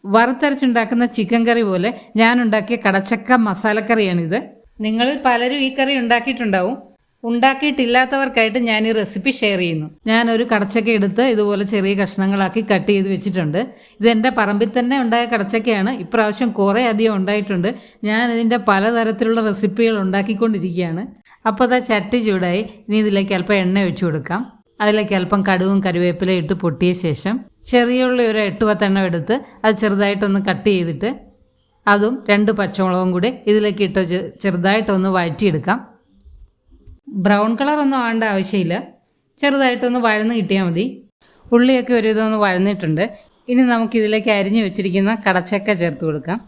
വറുത്തരച്ചുണ്ടാക്കുന്ന chicken കറി പോലെ ഞാൻ ഉണ്ടാക്കിയ കടച്ചക്ക മസാലക്കറിയാണിത്. നിങ്ങളിൽ പലരും ഈ കറി ഉണ്ടാക്കിയിട്ടുണ്ടാവും. ഉണ്ടാക്കിയിട്ടില്ലാത്തവർക്കായിട്ട് ഞാൻ ഈ റെസിപ്പി ഷെയർ ചെയ്യുന്നു. ഞാനൊരു കടച്ചക്ക എടുത്ത് ഇതുപോലെ ചെറിയ കഷ്ണങ്ങളാക്കി കട്ട് ചെയ്ത് വെച്ചിട്ടുണ്ട്. ഇതെൻ്റെ പറമ്പിൽ തന്നെ ഉണ്ടായ കടച്ചക്കയാണ്. ഇപ്രാവശ്യം കുറേ അധികം ഉണ്ടായിട്ടുണ്ട്. ഞാൻ ഇതിൻ്റെ പലതരത്തിലുള്ള റെസിപ്പികൾ ഉണ്ടാക്കിക്കൊണ്ടിരിക്കുകയാണ്. അപ്പോൾ അതാ ചട്ടി ചൂടായി. ഇനി ഇതിലേക്ക് അല്പം എണ്ണ ഒഴിച്ചു കൊടുക്കാം. അതിലേക്ക് അല്പം കടുകും കറിവേപ്പിലയും ഇട്ട് പൊട്ടിയ ശേഷം ചെറിയ ഉള്ളി ഒരു 8-10 എണ്ണം എടുത്ത് അത് ചെറുതായിട്ടൊന്ന് കട്ട് ചെയ്തിട്ട് അതും 2 പച്ചമുളകും കൂടി ഇതിലേക്ക് ഇട്ട് ചെറുതായിട്ടൊന്ന് വഴറ്റിയെടുക്കാം. ബ്രൗൺ കളറൊന്നും ആവേണ്ട ആവശ്യമില്ല, ചെറുതായിട്ടൊന്ന് വഴന്ന് കിട്ടിയാൽ മതി. ഉള്ളിയൊക്കെ ഒരു ഇതൊന്ന് വഴന്നിട്ടുണ്ട്. ഇനി നമുക്കിതിലേക്ക് അരിഞ്ഞു വെച്ചിരിക്കുന്ന കടച്ചക്ക ചേർത്ത് കൊടുക്കാം.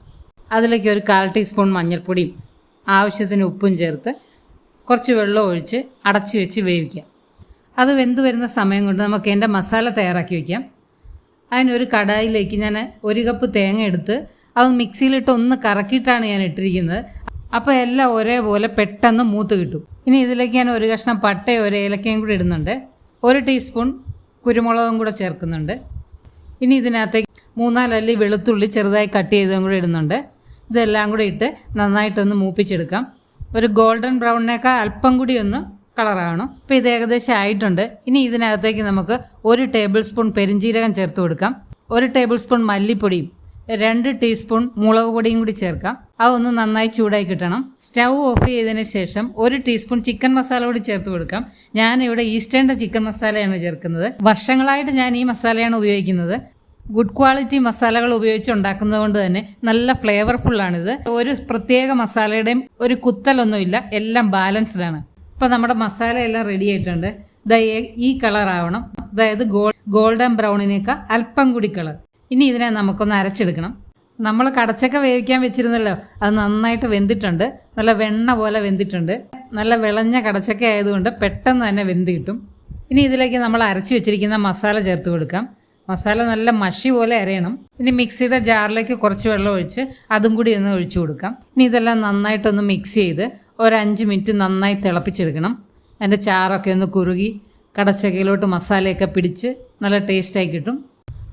അതിലേക്ക് ഒരു 1/4 ടീസ്പൂൺ മഞ്ഞൾപ്പൊടിയും ആവശ്യത്തിന് ഉപ്പും ചേർത്ത് കുറച്ച് വെള്ളം ഒഴിച്ച് അടച്ച് വെച്ച് വേവിക്കാം. അത് വെന്ത് വരുന്ന സമയം കൊണ്ട് നമുക്ക് എൻ്റെ മസാല തയ്യാറാക്കി വയ്ക്കാം. അതിനൊരു കടായിലേക്ക് ഞാൻ 1 കപ്പ് തേങ്ങ എടുത്ത് അത് മിക്സിയിലിട്ട് ഒന്ന് കറക്കിയിട്ടാണ് ഞാൻ ഇട്ടിരിക്കുന്നത്. അപ്പോൾ എല്ലാം ഒരേപോലെ പെട്ടെന്ന് മൂത്ത് കിട്ടും. ഇനി ഇതിലേക്ക് ഞാൻ 1 കഷ്ണം പട്ടയും 1 ഏലക്കയും കൂടി ഇടുന്നുണ്ട്. 1 ടീസ്പൂൺ കുരുമുളകും കൂടെ ചേർക്കുന്നുണ്ട്. ഇനി ഇതിനകത്തേക്ക് 3-4 അല്ലി വെളുത്തുള്ളി ചെറുതായി കട്ട് ചെയ്തതും കൂടി ഇടുന്നുണ്ട്. ഇതെല്ലാം കൂടി ഇട്ട് നന്നായിട്ടൊന്ന് മൂപ്പിച്ചെടുക്കാം. ഒരു ഗോൾഡൻ ബ്രൗണിനേക്കാൾ അല്പം കൂടി ഒന്ന് കളറാവണം. ഇപ്പോൾ ഇത് ഏകദേശം ആയിട്ടുണ്ട്. ഇനി ഇതിനകത്തേക്ക് നമുക്ക് 1 ടേബിൾ സ്പൂൺ പെരിഞ്ജീരകം ചേർത്ത് കൊടുക്കാം. 1 ടേബിൾ സ്പൂൺ മല്ലിപ്പൊടിയും 2 ടീസ്പൂൺ മുളക് പൊടിയും കൂടി ചേർക്കാം. അതൊന്ന് നന്നായി ചൂടായി കിട്ടണം. സ്റ്റൗ ഓഫ് ചെയ്തതിന് ശേഷം 1 ടീസ്പൂൺ ചിക്കൻ മസാല കൂടി ചേർത്ത് കൊടുക്കാം. ഞാനിവിടെ ഈസ്റ്റേണിൻ്റെ ചിക്കൻ മസാലയാണ് ചേർക്കുന്നത്. വർഷങ്ങളായിട്ട് ഞാൻ ഈ മസാലയാണ് ഉപയോഗിക്കുന്നത്. ഗുഡ് ക്വാളിറ്റി മസാലകൾ ഉപയോഗിച്ച് ഉണ്ടാക്കുന്നത് കൊണ്ട് തന്നെ നല്ല ഫ്ലേവർഫുള്ളാണിത്. ഒരു പ്രത്യേക മസാലയുടെയും ഒരു കുത്തലൊന്നുമില്ല, എല്ലാം ബാലൻസ്ഡാണ്. ഇപ്പോൾ നമ്മുടെ മസാല എല്ലാം റെഡി ആയിട്ടുണ്ട്. ഈ കളർ ആവണം, അതായത് ഗോൾഡൻ ബ്രൗണിനേക്കാൾ അല്പം കൂടി കളർ. ഇനി ഇതിനെ നമുക്കൊന്ന് അരച്ചെടുക്കണം. നമ്മൾ കടച്ചക്ക വേവിക്കാൻ വെച്ചിരുന്നല്ലോ, അത് നന്നായിട്ട് വെന്തിട്ടുണ്ട്. നല്ല വെണ്ണ പോലെ വെന്തിട്ടുണ്ട്. നല്ല വിളഞ്ഞ കടച്ചക്ക ആയതുകൊണ്ട് പെട്ടെന്ന് തന്നെ വെന്ത് കിട്ടും. ഇനി ഇതിലേക്ക് നമ്മൾ അരച്ച് വെച്ചിരിക്കുന്ന മസാല ചേർത്ത് കൊടുക്കാം. മസാല നല്ല മഷി പോലെ അരയണം. ഇനി മിക്സിയുടെ ജാറിലേക്ക് കുറച്ച് വെള്ളം ഒഴിച്ച് അതും കൂടി ഒന്ന് ഒഴിച്ചു കൊടുക്കാം. ഇനി ഇതെല്ലാം നന്നായിട്ടൊന്ന് മിക്സ് ചെയ്ത് ഒരു 5 മിനിറ്റ് നന്നായി തിളപ്പിച്ചെടുക്കണം. അതിൻ്റെ ചാറൊക്കെ ഒന്ന് കുറുകി കടച്ചക്കയിലോട്ട് മസാലയൊക്കെ പിടിച്ച് നല്ല ടേസ്റ്റായി കിട്ടും.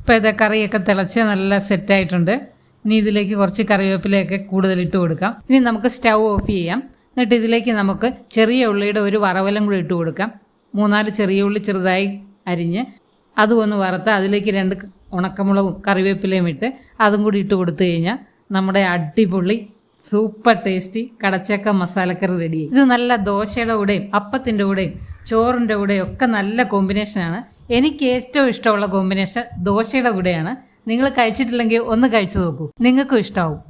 ഇപ്പോൾ ഇത് കറിയൊക്കെ തിളച്ച് നല്ല സെറ്റായിട്ടുണ്ട്. ഇനി ഇതിലേക്ക് കുറച്ച് കറിവേപ്പിലയൊക്കെ കൂടുതലിട്ട് കൊടുക്കാം. ഇനി നമുക്ക് സ്റ്റൗ ഓഫ് ചെയ്യാം. എന്നിട്ട് ഇതിലേക്ക് നമുക്ക് ചെറിയ ഉള്ളിയുടെ ഒരു വറവലും കൂടി ഇട്ട് കൊടുക്കാം. 3-4 ചെറിയ ഉള്ളി ചെറുതായി അരിഞ്ഞ് അതും ഒന്ന് വറുത്ത് അതിലേക്ക് 2 ഉണക്കമുളകും കറിവേപ്പിലയും ഇട്ട് അതും കൂടി ഇട്ട് കൊടുത്തു കഴിഞ്ഞാൽ നമ്മുടെ അടിപൊളി സൂപ്പർ ടേസ്റ്റി കടച്ചക്ക മസാലക്കറി റെഡിയായി. ഇത് നല്ല ദോശയുടെ കൂടെയും അപ്പത്തിൻ്റെ കൂടെയും ചോറിൻ്റെ കൂടെയും ഒക്കെ നല്ല കോമ്പിനേഷനാണ്. എനിക്ക് ഏറ്റവും ഇഷ്ടമുള്ള കോമ്പിനേഷൻ ദോശയുടെ കൂടെയാണ്. നിങ്ങൾ കഴിച്ചിട്ടില്ലെങ്കിൽ ഒന്ന് കഴിച്ചു നോക്കൂ, നിങ്ങൾക്കും ഇഷ്ടമാവും.